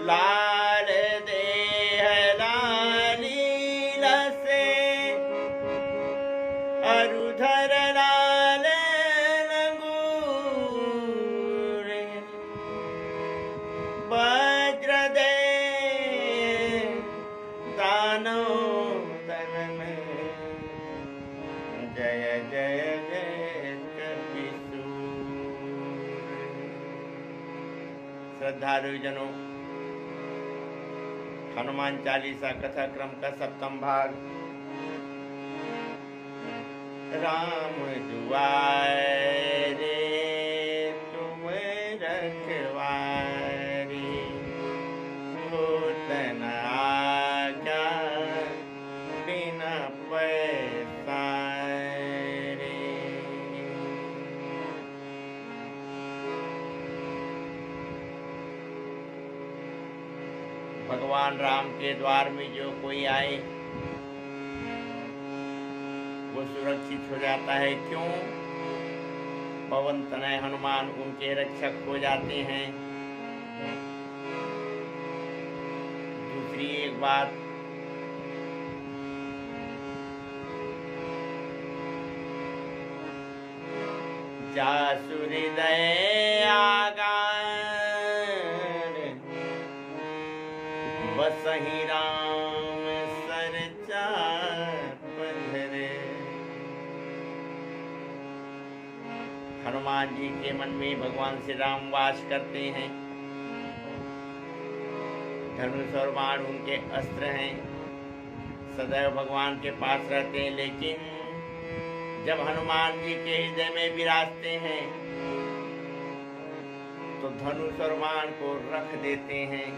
लाल देह लाली लसे अरुधर लाल लंगूर वज्र दे दानो दलन जय जय जय कपिसूर। श्रद्धालु जनों, हनुमान चालीसा कथा क्रम का 7वां भाग। राम दुआरे तुम रखवारे, होत न आज्ञा बिना पैसारे। भगवान राम के द्वार में जो कोई आए वो सुरक्षित हो जाता है। क्यों? पवन तनय हनुमान उनके रक्षक हो जाते हैं। दूसरी एक बात, जासु हृदय आगार बसहि राम सर चाप धरे। हनुमान जी के मन में भगवान श्री राम वास करते हैं। धनुष और बाण उनके अस्त्र हैं, सदैव भगवान के पास रहते हैं। लेकिन जब हनुमान जी के हृदय में विराजते हैं तो धनुष और बाण को रख देते हैं।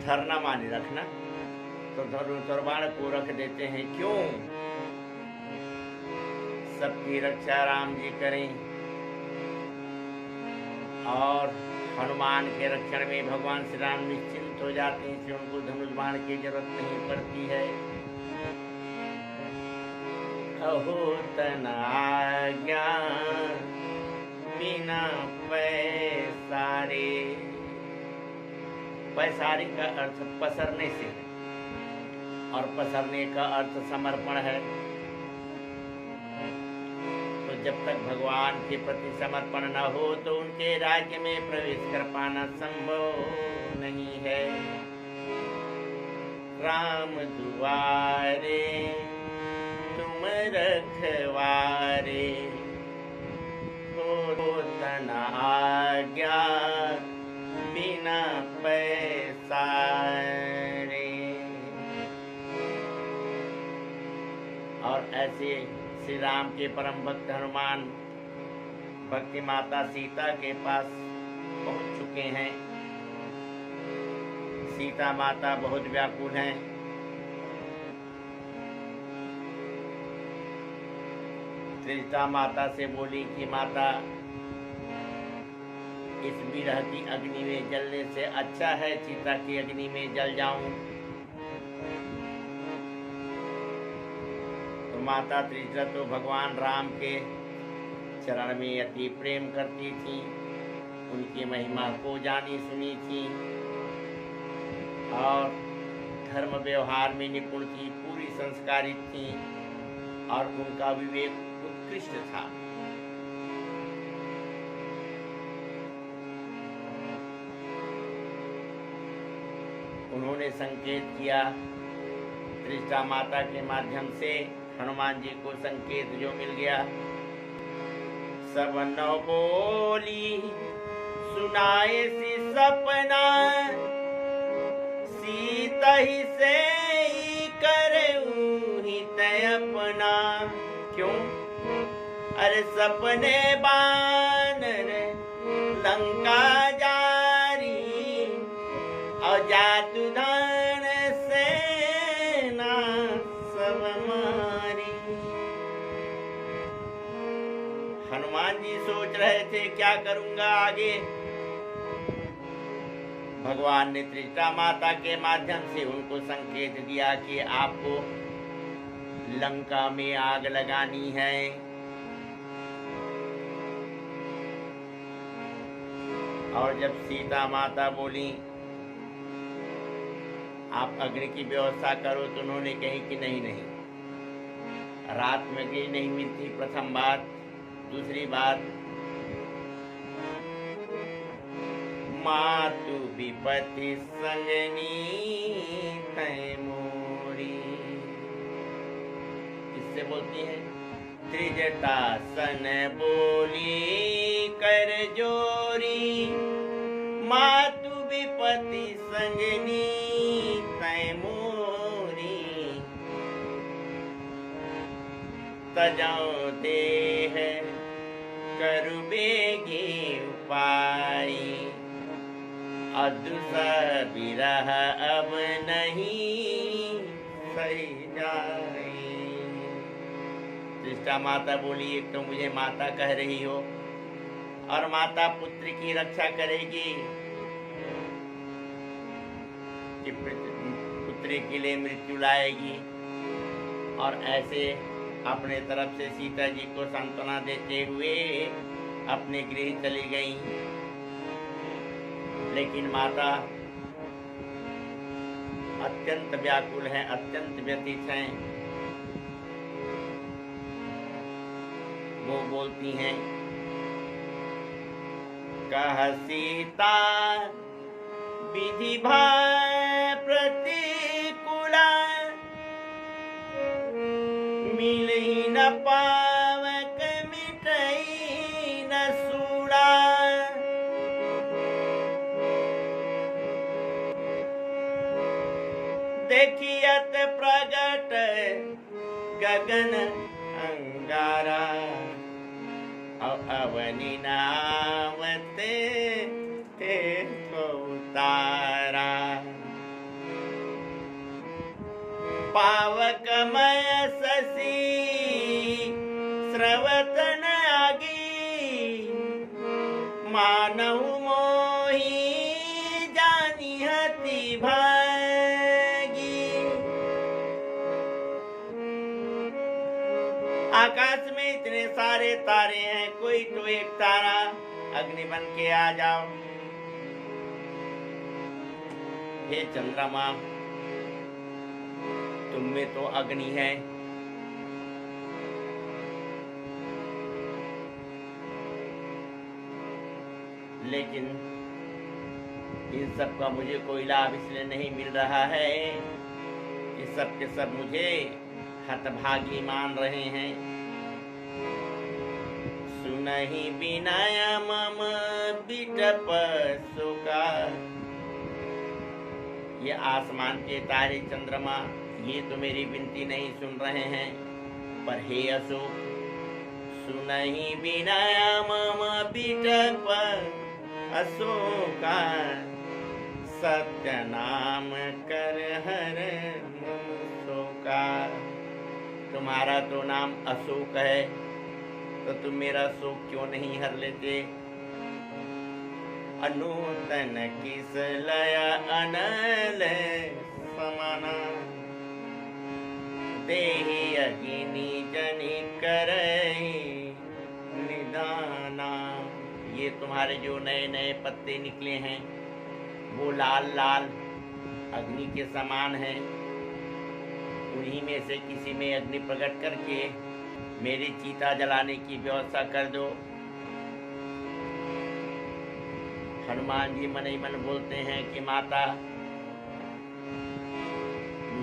धरना माने रखना, तो धनुष और बाण को रख देते हैं। क्यों? सबकी रक्षा राम जी करें और हनुमान के रक्षण में भगवान श्री राम निश्चिंत हो जाते हैं। इसलिए उनको धनुष बाण की जरूरत नहीं पड़ती है। होत न आज्ञा बिना पैसारे। पैसारे का अर्थ पसरने से है और पसरने का अर्थ समर्पण है। तो जब तक भगवान के प्रति समर्पण न हो तो उनके राज्य में प्रवेश कर पाना संभव नहीं है। राम दुआरे तुम रखवारे, होत न आज्ञा बिना पैसारे। और ऐसे श्री राम के परम भक्त हनुमान भक्ति माता सीता के पास पहुंच चुके हैं। सीता माता बहुत व्याकुल हैं। त्रिजटा माता से बोली कि माता, इस विरह की अग्नि में जलने से अच्छा है चिता की अग्नि में जल जाऊं। तो माता त्रिजटा तो भगवान राम के चरण में अति प्रेम करती थी, उनकी महिमा को जानी सुनी थी और धर्म व्यवहार में निपुण थी, पूरी संस्कारित थी और उनका विवेक उत्कृष्ट था। उन्होंने संकेत किया। त्रिजटा माता के माध्यम से हनुमान जी को संकेत जो मिल गया, सब नौ बोली सुनाए सी सपना, सीता ही से करूं हित अपना। क्यों? अरे सपने बानर लंका जारी और जातु धान सेना सब मारी। हनुमान जी सोच रहे थे क्या करूंगा आगे। भगवान ने त्रिजटा माता के माध्यम से उनको संकेत दिया कि आपको लंका में आग लगानी है और जब सीता माता बोली आप अग्नि की व्यवस्था करो, तो उन्होंने कही कि नहीं नहीं, रात में अग्नि नहीं मिलती, प्रथम बात। दूसरी बात, मातु विपत्ति संगनी मोरी, किससे बोलती है? त्रिजटा सन बोली कर जोरी, मातु विपत्ति संगनी मोरी, तजाओ देह करु बेगी उपाय, अदृश्य विरह अब नहीं सही जाए। त्रिष्टा माता बोली, एक तो मुझे माता कह रही हो, और माता पुत्र की रक्षा करेगी कि पुत्र के लिए मृत्यु लाएगी, और ऐसे अपने तरफ से सीता जी को सांत्वना देते हुए अपने गृह चली गई। लेकिन माता अत्यंत व्याकुल हैं, अत्यंत व्यथित हैं। वो बोलती हैं, कह सीता विधि भाय प्रतिकूला, मिल ही न पावक मिटई न सूड़ा, देखियत प्रगट गगन अंगारा, अवनि नावत तारा, पावकमय शशि स्रवतन आगी, मानव मोही जानिहति भागी। आकाश में इतने सारे तारे हैं, कोई तो एक तारा अग्नि बन के आ जाओ। हे चंद्रमा, तुम में तो अग्नि है, लेकिन इन सब का मुझे कोई लाभ इसलिए नहीं मिल रहा है कि सब के सब मुझे हतभागी मान रहे हैं। सुनहि विनय मम बिटप सुका, ये आसमान के तारे चंद्रमा ये तो मेरी विनती नहीं सुन रहे हैं। पर हे अशोक, सुनहि विनय मम बिटप अशोका, सत्य नाम कर हर शोका। तुम्हारा तो नाम अशोक है, तो तुम मेरा शोक क्यों नहीं हर लेते? अनूतन किस लय अनल समाना, देहि अग्नि जनि करहि निदाना। ये तुम्हारे जो नए नए पत्ते निकले हैं वो लाल लाल अग्नि के समान हैं। उन्हीं में से किसी में अग्नि प्रकट करके मेरी चिता जलाने की व्यवस्था कर दो। हनुमान जी मन ही मन बोलते हैं कि माता,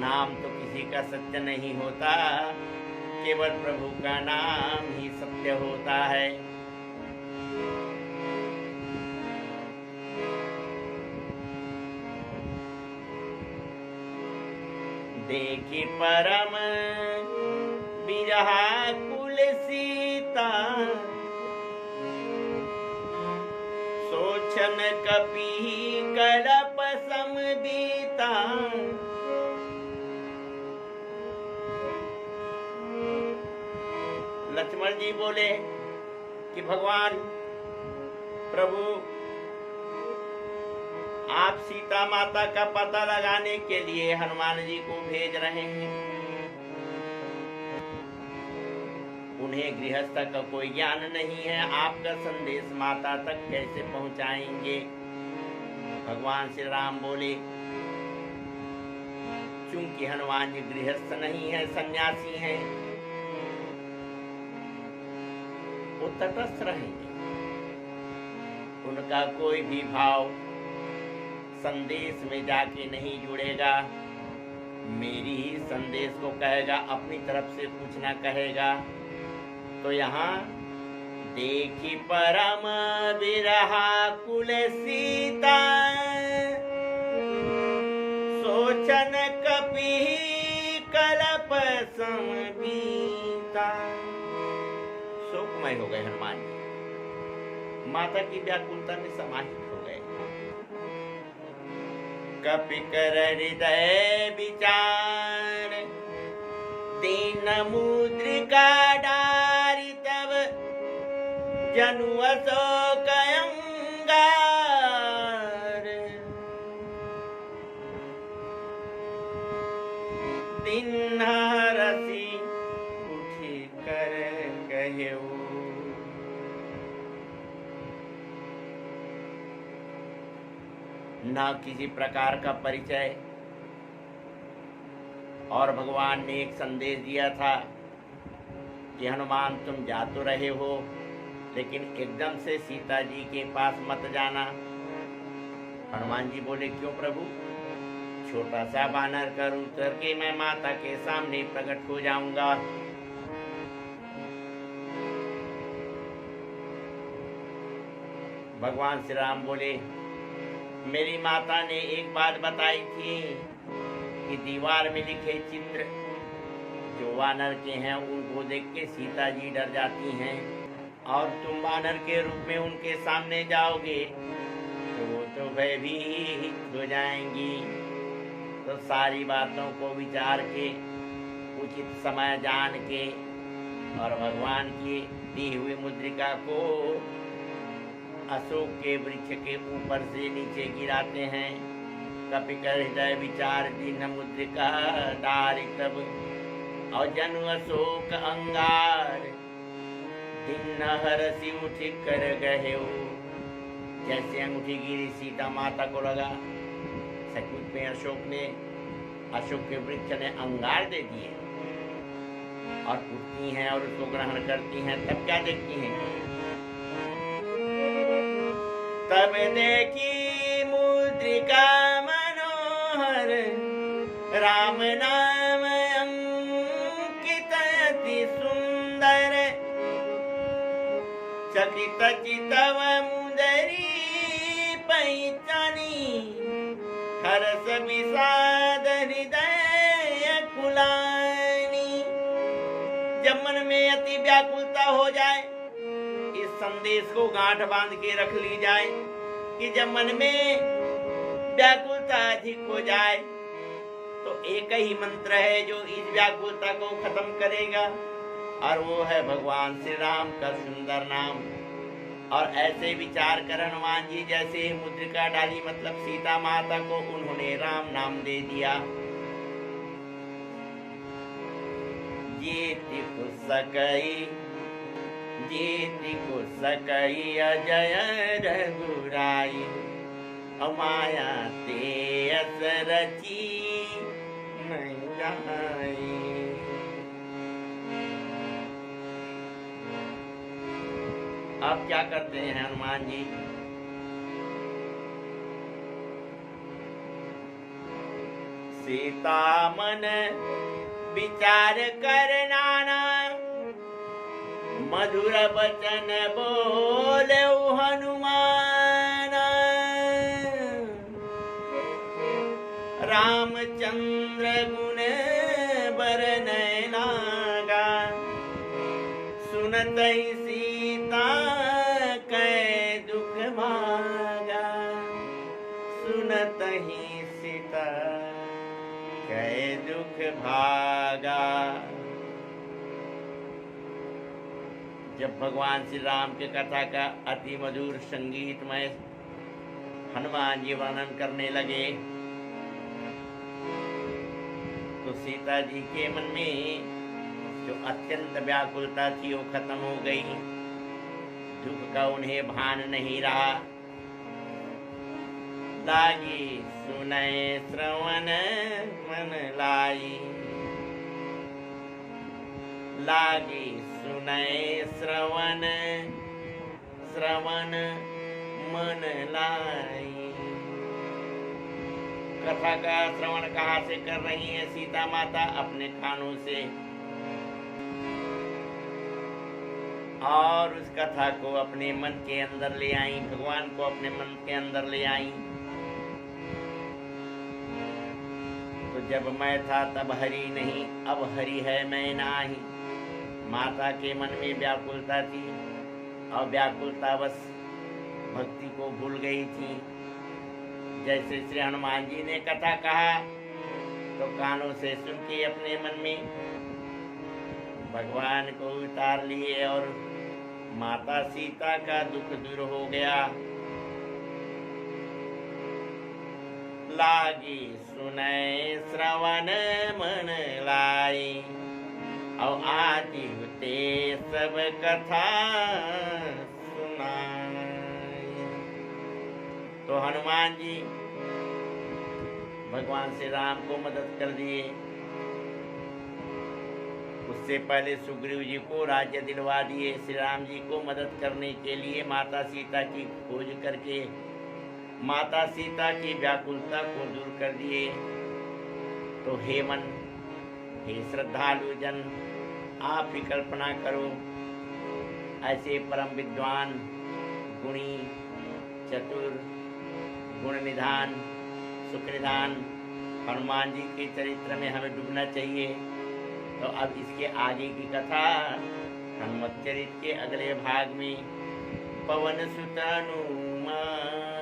नाम तो किसी का सत्य नहीं होता, केवल प्रभु का नाम ही सत्य होता है। देखी परम विरहाकुल सीता, सोचन कपि कलप समबीता। लक्ष्मण जी बोले कि भगवान प्रभु, आप सीता माता का पता लगाने के लिए हनुमान जी को भेज रहे हैं। उन्हें गृहस्थ का कोई ज्ञान नहीं है, आपका संदेश माता तक कैसे पहुंचाएंगे? भगवान श्री राम बोले, चूंकि हनुमान जी गृहस्थ नहीं है, सन्यासी हैं, वो तटस्थ रहेंगे। उनका कोई भी भाव संदेश में जाके नहीं जुड़ेगा, मेरी ही संदेश को कहेगा, अपनी तरफ से कुछ ना कहेगा। तो यहाँ देखी परम बिरहा कुल सीता, सोचन कपि कलप समबीता। शोकमय हो गए हनुमान जी, माता की व्याकुलता में समाहित हो गए। कपि कर हृदय विचार, दीन मुद्रिका डारी, तब जनु अशोक अंगार। दिन हरसी उठी कर कहेऊ, ना किसी प्रकार का परिचय। और भगवान ने एक संदेश दिया था कि हनुमान तुम जा तो रहे हो, लेकिन एकदम से सीता जी के पास मत जाना। हनुमान जी बोले, क्यों प्रभु? छोटा सा बानर कर उतर के मैं माता के सामने प्रकट हो जाऊंगा। भगवान श्री राम बोले, मेरी माता ने एक बात बताई थी कि दीवार में लिखे चित्र जो वानर के हैं उनको देख के सीता जी डर जाती हैं, और तुम वानर के रूप में उनके सामने जाओगे तो वो तो भयभीत हो जाएंगी। तो सारी बातों को विचार के, उचित समय जान के, और भगवान की दी हुई मुद्रिका को अशोक के वृक्ष के ऊपर से नीचे गिराते हैं। कपि कर हृदय विचार, दीन मुद्रिका डारी, तब और जनु अशोक अंगार। दिन हरसी उठी कर गए। जैसे अंगूठी गिरी सीता माता को लगा, सचमुच में अशोक के वृक्ष ने अंगार दे दिए, और उठती हैं और उसको ग्रहण करती हैं। तब क्या देखती हैं? तब देखी मुद्रिका मनोहर, राम नाम अंकित अति सुंदर। चकित चितव मुदरी पैचानी, हर्ष विषाद हृदय कुलानी। जब मन में अति व्याकुलता हो जाए, इस संदेश को गांठ बांध के रख ली जाए कि जब मन में व्याकुलता अधिक हो जाए तो एक ही मंत्र है जो इस व्याकुलता को खत्म करेगा, और वो है भगवान श्री राम का सुंदर नाम। और ऐसे विचार कर हनुमान जी जैसे ही मुद्रिका डाली, मतलब सीता माता को उन्होंने राम नाम दे दिया। जीति को सकई अजय रघुराई, अमाया ते अस रची नहीं जाई। अब क्या करते हैं हनुमान जी? सीता मन विचार कर नाना, मधुर वचन बोले हनुमान। रामचंद्र गुण बरनय लागा, सुनत ही सीता कै दुख भागा। सुनत ही सीता कै दुख भागा। जब भगवान श्री राम के कथा का अति मधुर संगीतमय हनुमान जी वर्णन करने लगे तो सीता जी के मन में जो अत्यंत व्याकुलता थी वो खत्म हो गई, दुख का उन्हें भान नहीं रहा। लागी सुनय श्रवण मन लाई, लागी सुनय श्रवण श्रवण मन लाई। कथा का श्रवण कहाँ से कर रही है सीता माता? अपने कानों से। और उस कथा को अपने मन के अंदर ले आई, भगवान को अपने मन के अंदर ले आई। तो जब मैं था तब हरि नहीं, अब हरि है मैं नाही। माता के मन में व्याकुलता थी और व्याकुलता बस भक्ति को भूल गई थी। जैसे श्री हनुमान जी ने कथा कहा तो कानों से सुन के अपने मन में भगवान को उतार लिए और माता सीता का दुख दूर हो गया। लागी सुनय श्रवण मन लाई, और आदि ते सब कथा सुनाई। तो हनुमान जी भगवान श्री राम को मदद कर दिए। उससे पहले सुग्रीव जी को राज्य दिलवा दिए। श्री राम जी को मदद करने के लिए माता सीता की खोज करके माता सीता की व्याकुलता को दूर कर दिए। तो हे मन, हे श्रद्धालु जन, आप ही कल्पना करो, ऐसे परम विद्वान, गुणी, चतुर, गुण निधान, सुख निधान हनुमान जी के चरित्र में हमें डूबना चाहिए। तो अब इसके आगे की कथा हनुमत चरित्र के अगले भाग में पवन सुत हनुमान।